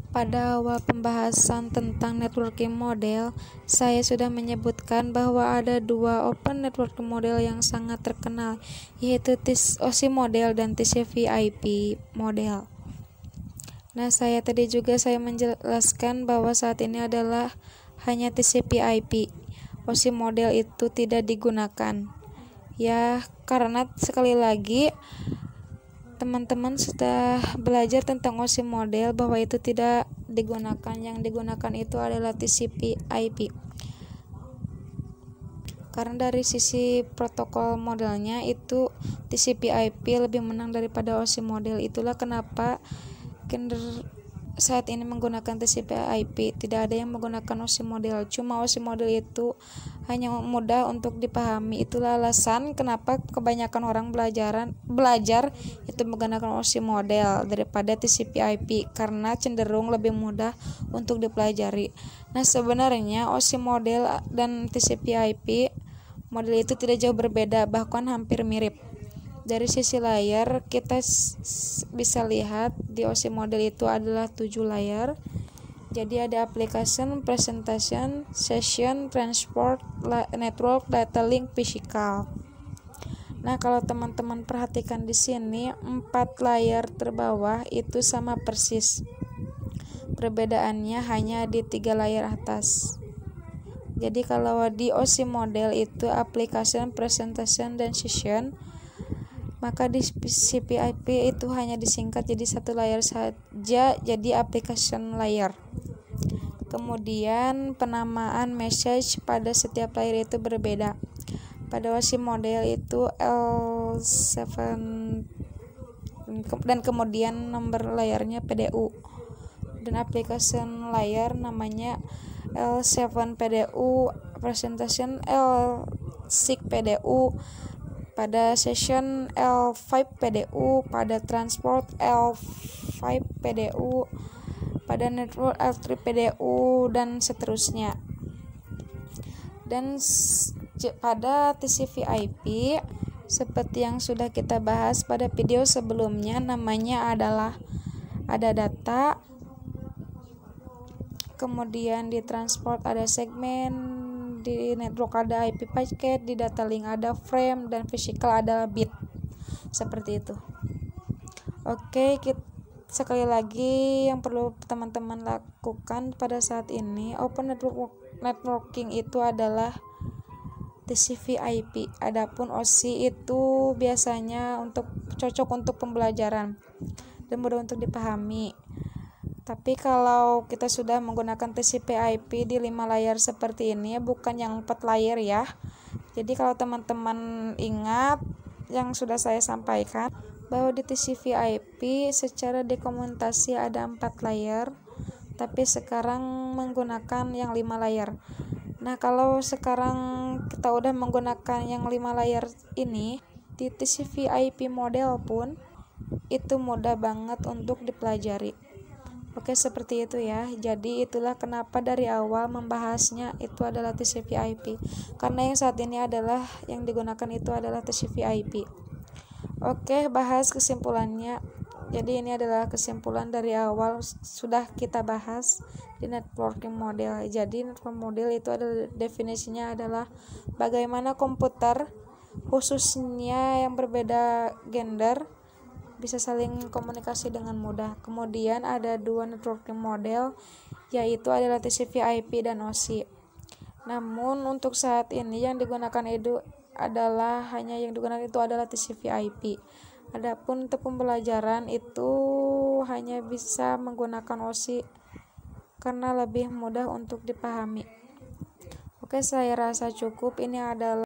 Pada awal pembahasan tentang networking model, saya sudah menyebutkan bahwa ada dua open networking model yang sangat terkenal, yaitu OSI model dan TCP/IP model. Nah, saya menjelaskan bahwa saat ini adalah hanya TCP/IP. OSI model itu tidak digunakan. Ya, karena sekali lagi teman-teman sudah belajar tentang OSI model bahwa itu tidak digunakan. Yang digunakan itu adalah TCP/IP. Karena dari sisi protokol modelnya itu TCP/IP lebih menang daripada OSI model. Itulah kenapa saat ini menggunakan TCP/IP, tidak ada yang menggunakan OSI model. Cuma OSI model itu hanya mudah untuk dipahami. Itulah alasan kenapa kebanyakan orang belajar itu menggunakan OSI model daripada TCP/IP, karena cenderung lebih mudah untuk dipelajari. Nah, sebenarnya OSI model dan TCP/IP model itu tidak jauh berbeda, bahkan hampir mirip. Dari sisi layar kita bisa lihat di OSI model itu adalah 7 layar. Jadi ada application, presentation, session, transport, network, data link, physical. Nah, kalau teman-teman perhatikan di sini 4 layar terbawah itu sama persis. Perbedaannya hanya di 3 layar atas. Jadi kalau di OSI model itu application, presentation, dan session, maka di TCP/IP itu hanya disingkat jadi 1 layar saja, jadi application layer. Kemudian penamaan message pada setiap layer itu berbeda. Pada OSI model itu L7 dan kemudian nomor layarnya PDU. Dan application layer namanya L7 PDU, presentation L6 PDU, pada session L5 PDU, pada transport L5 PDU, pada network L3 PDU, dan seterusnya. Dan pada TCP/IP seperti yang sudah kita bahas pada video sebelumnya, namanya adalah ada data, kemudian di transport ada segmen, di network ada IP packet, di data link ada frame, dan physical adalah bit. Seperti itu. Oke, sekali lagi yang perlu teman-teman lakukan pada saat ini, open networking itu adalah TCP/IP. Adapun OSI itu biasanya cocok untuk pembelajaran dan mudah untuk dipahami. Tapi kalau kita sudah menggunakan TCP/IP di 5 layar seperti ini, bukan yang 4 layar ya. Jadi kalau teman-teman ingat yang sudah saya sampaikan, bahwa di TCP/IP secara dokumentasi ada 4 layar, tapi sekarang menggunakan yang 5 layar. Nah, kalau sekarang kita udah menggunakan yang 5 layar ini, di TCP/IP model pun itu mudah banget untuk dipelajari. Oke, seperti itu ya. Jadi itulah kenapa dari awal membahasnya itu adalah TCP/IP. Karena yang saat ini yang digunakan itu adalah TCP/IP. Oke, bahas kesimpulannya. Jadi ini adalah kesimpulan dari awal sudah kita bahas di networking model. Jadi networking model itu adalah definisinya adalah bagaimana komputer, khususnya yang berbeda gender, bisa saling komunikasi dengan mudah. Kemudian ada 2 networking model, yaitu adalah TCP/IP dan OSI. Namun untuk saat ini yang digunakan itu adalah TCP/IP. Adapun untuk pembelajaran itu hanya bisa menggunakan OSI karena lebih mudah untuk dipahami. Oke, saya rasa cukup. Ini adalah